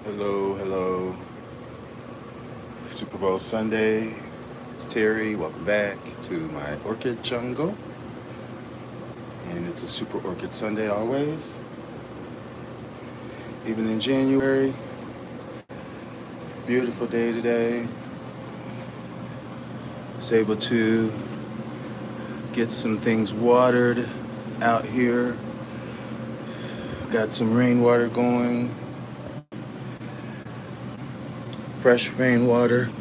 Hello, hello. Super Bowl Sunday. It's Terry. Welcome back to my orchid jungle. And it's a super orchid Sunday always. Even in January. Beautiful day today. Was able to get some things watered out here. Got some rainwater going. Fresh rainwater.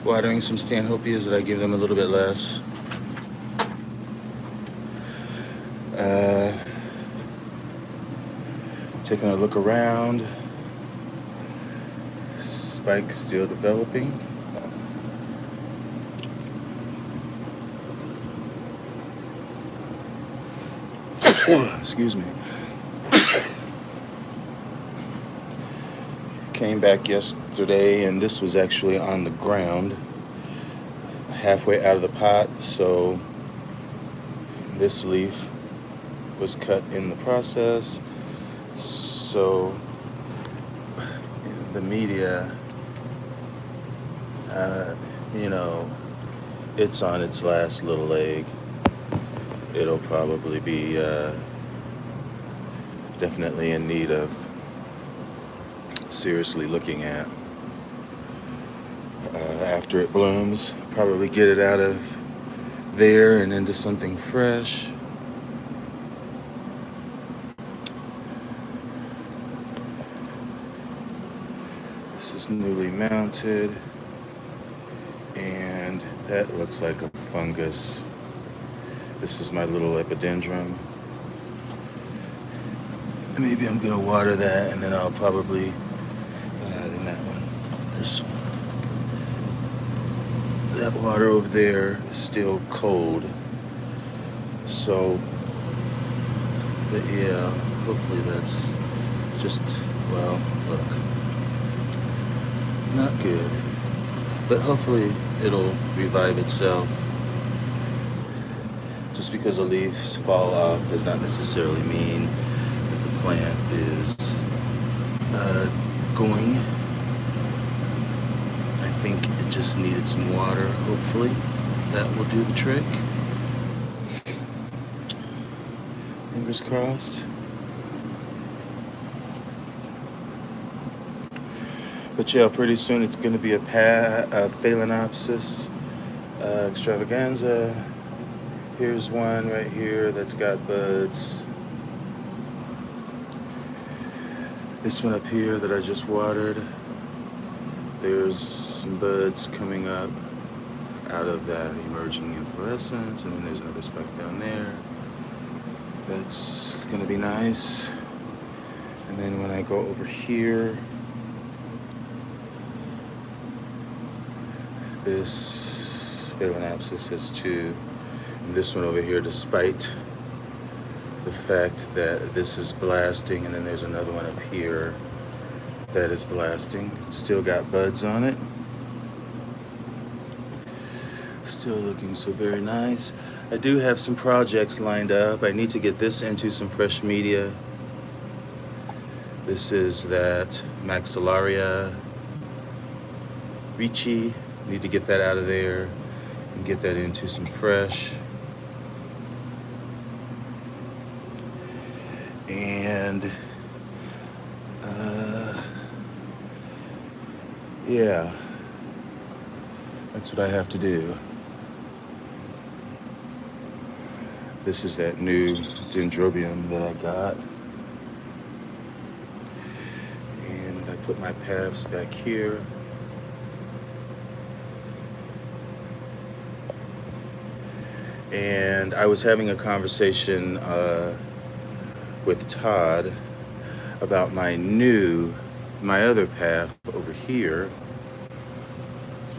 Watering some stanhopias that I give them a little bit less. Uh, Taking a look around. Spike still developing. Excuse me. Came back yesterday, and this was actually on the ground, halfway out of the pot. So this leaf was cut in the process. So the media, uh, you know, it's on its last little leg. It'll probably be definitely in need of seriously looking at after it blooms. Probably get it out of there and into something fresh. This is newly mounted, and that looks like a fungus. This is my little epidendrum. Maybe I'm gonna water that, and then I'll probably add in that one. This one. That water over there is still cold. So, but yeah, hopefully that's just, well, look, not good. But hopefully it'll revive itself. Just because the leaves fall off does not necessarily mean that the plant is going. I think it just needed some water. Hopefully that will do the trick. Fingers crossed. But yeah, pretty soon it's going to be a Phalaenopsis extravaganza. Here's one right here that's got buds. This one up here that I just watered, there's some buds coming up out of that emerging inflorescence, and then there's another spike down there. That's gonna be nice. And then when I go over here, this Phalaenopsis has two. And this one over here, despite the fact that this is blasting, and then there's another one up here that is blasting. It's still got buds on it. Still looking so very nice. I do have some projects lined up. I need to get this into some fresh media. This is that Maxillaria Ricci. Need to get that out of there and get that into some fresh. And yeah, that's what I have to do. This is that new dendrobium that I got. And I put my paths back here. And I was having a conversation with Todd about my other path over here,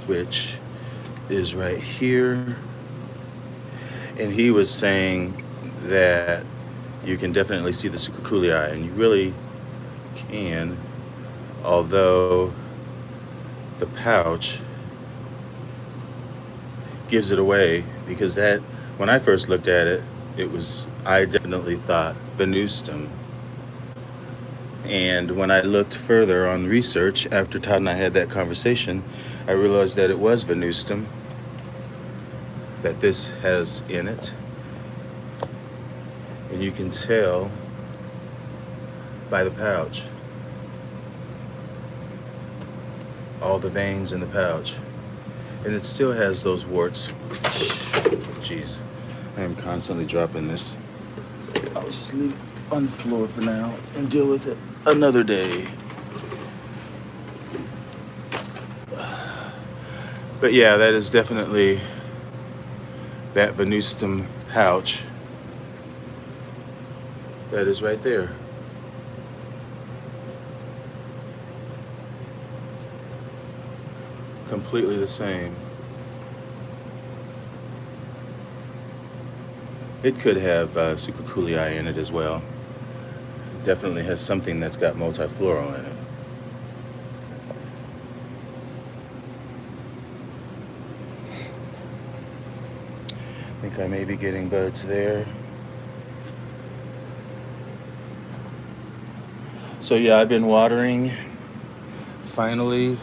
which is right here. And he was saying that you can definitely see the succuculii, and you really can, although the pouch gives it away, because that, when I first looked at it, I definitely thought venustum. And when I looked further on research after Todd and I had that conversation, I realized that it was venustum that this has in it. And you can tell by the pouch, all the veins in the pouch. And it still has those warts. Jeez, I am constantly dropping this. I'll just leave it on the floor for now and deal with it another day. But yeah, that is definitely that venustum pouch. That is right there. Completely the same. It could have succuculii in it as well. It definitely has something that's got multifloral in it. I think I may be getting buds there. So yeah, I've been watering. Finally,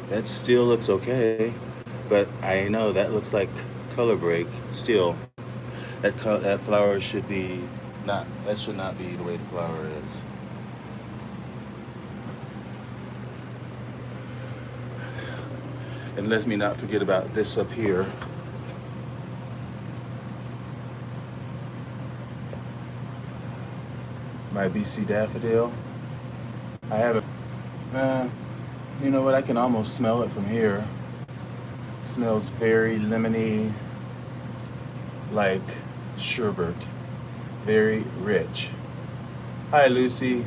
that still looks okay, but I know that looks like color break still. That flower should be not. That should not be the way the flower is. And let me not forget about this up here. My BC daffodil. I haven't. You know what? I can almost smell it from here. It smells very lemony, like sherbet. Very rich. Hi, Lucy.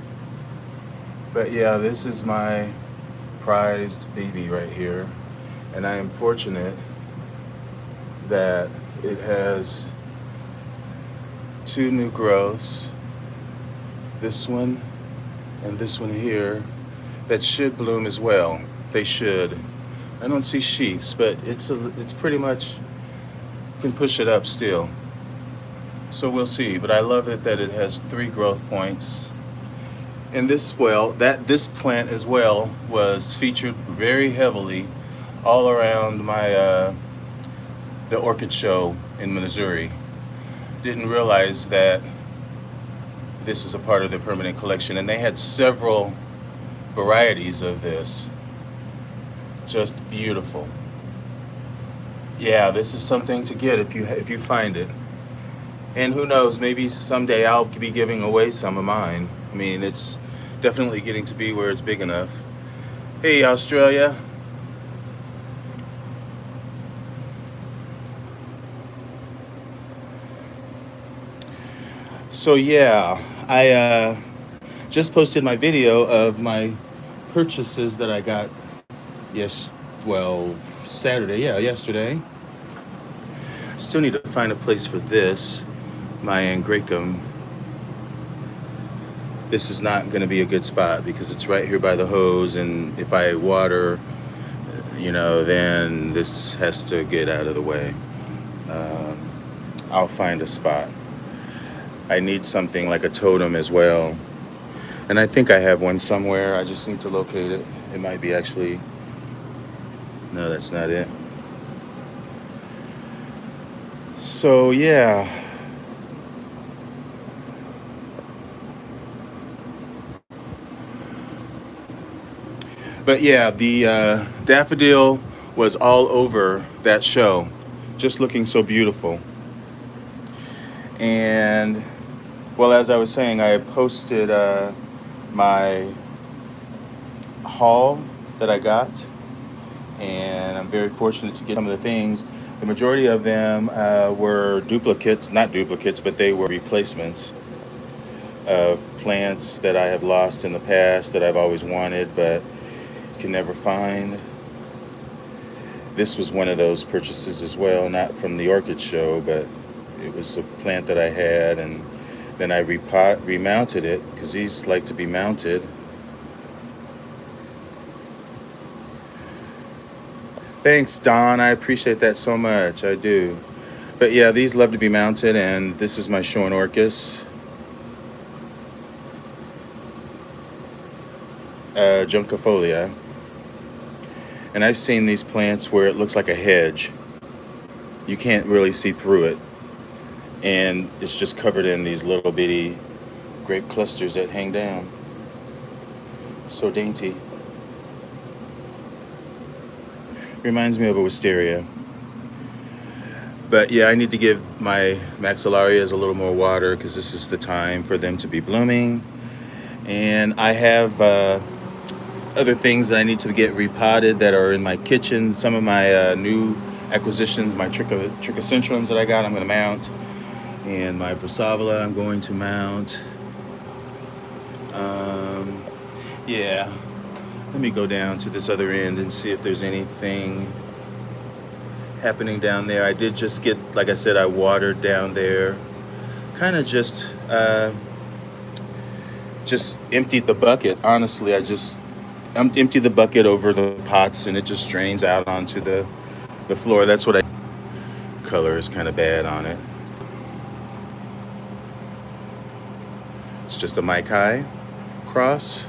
But yeah, this is my prized baby right here. And I am fortunate that it has two new growths. This one and this one here that should bloom as well. They should. I don't see sheaths, but it's pretty much can push it up still. So we'll see. But I love it that it has 3 growth points. And this plant as well was featured very heavily all around my the orchid show in Missouri. Didn't realize that this is a part of their permanent collection, and they had several varieties of this. Just beautiful. Yeah, this is something to get if you find it. And who knows, maybe someday I'll be giving away some of mine. I mean, it's definitely getting to be where it's big enough. Hey, Australia. So yeah, I just posted my video of my purchases that I got Saturday, yesterday. Still need to find a place for this, my angraecum. This is not going to be a good spot because it's right here by the hose, and if I water, then this has to get out of the way. I'll find a spot. I need something like a totem as well. And I think I have one somewhere. I just need to locate it. It might be actually... No, that's not it. So, yeah. But yeah, the daffodil was all over that show. Just looking so beautiful. And... well, as I was saying, I posted my haul that I got, and I'm very fortunate to get some of the things. The majority of them were not duplicates, but they were replacements of plants that I have lost in the past that I've always wanted but can never find. This was one of those purchases as well, not from the orchid show, but it was a plant that I had, and then I remounted it because these like to be mounted. Thanks, Don. I appreciate that so much. I do. But yeah, these love to be mounted, and this is my shorn orchis, junkifolia. And I've seen these plants where it looks like a hedge. You can't really see through it, and it's just covered in these little bitty grape clusters that hang down. So dainty. Reminds me of a wisteria. But yeah, I need to give my maxillarias a little more water because this is the time for them to be blooming. And I have other things that I need to get repotted that are in my kitchen. Some of my new acquisitions, my trichocentrums that I got, I'm going to mount. And my Brassavola, I'm going to mount. Yeah. Let me go down to this other end and see if there's anything happening down there. I did just get, like I said, I watered down there. Kind of just emptied the bucket. Honestly, I just emptied the bucket over the pots and it just drains out onto the floor. That's what color is kind of bad on it. It's just a Maikai cross.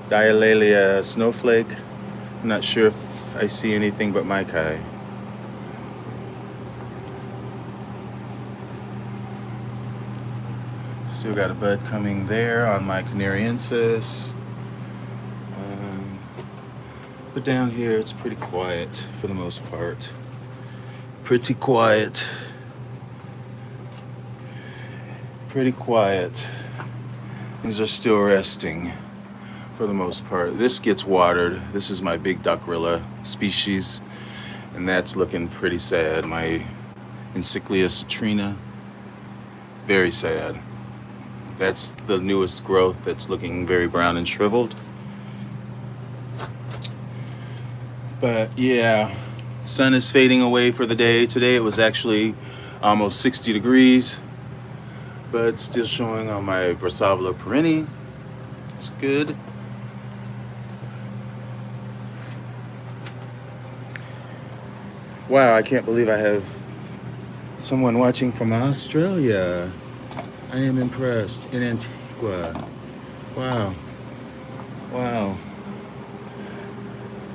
Dialalia snowflake. I'm not sure if I see anything but Maikai. Still got a bud coming there on my Canariensis. But down here it's pretty quiet for the most part. Pretty quiet. Pretty quiet. These are still resting for the most part. This gets watered. This is my big Duckrilla species, and that's looking pretty sad. My Encyclia citrina, very sad. That's the newest growth that's looking very brown and shriveled. But yeah, sun is fading away for the day. Today it was actually almost 60 degrees, but still showing on my Brassavola perenne. It's good. Wow, I can't believe I have someone watching from Australia. I am impressed. In Antigua. Wow. Wow.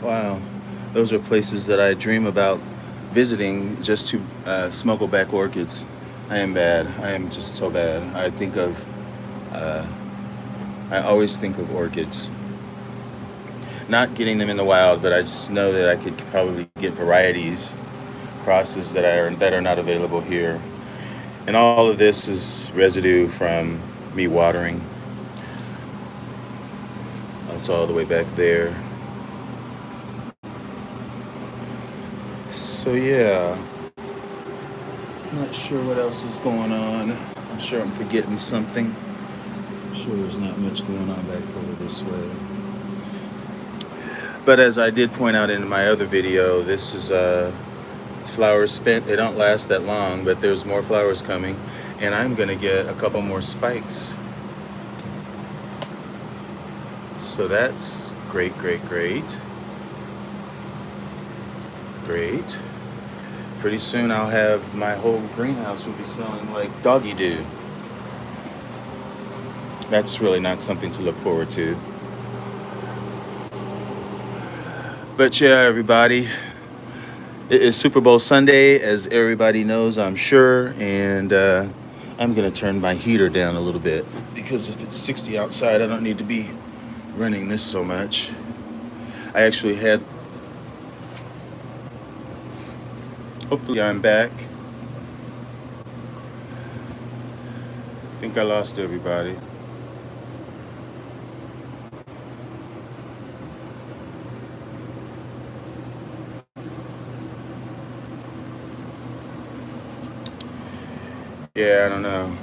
Wow. Those are places that I dream about visiting just to smuggleback orchids. I am bad. I am just so bad. I always think of orchids. Not getting them in the wild, but I just know that I could probably get varieties, crosses that are not available here. And all of this is residue from me watering. That's all the way back there. So yeah, I'm not sure what else is going on. I'm sure I'm forgetting something. I'm sure there's not much going on back over this way. But as I did point out in my other video, this is flowers spent. They don't last that long, but there's more flowers coming, and I'm gonna get a couple more spikes. So that's great, great, great. Great. Pretty soon I'll have my whole greenhouse will be smelling like doggy doo. That's really not something to look forward to. But yeah, everybody, it is Super Bowl Sunday, as everybody knows, I'm sure, and I'm gonna turn my heater down a little bit because if it's 60 outside, I don't need to be running this so much. I actually had, hopefully I'm back. I think I lost everybody. Yeah, I don't know.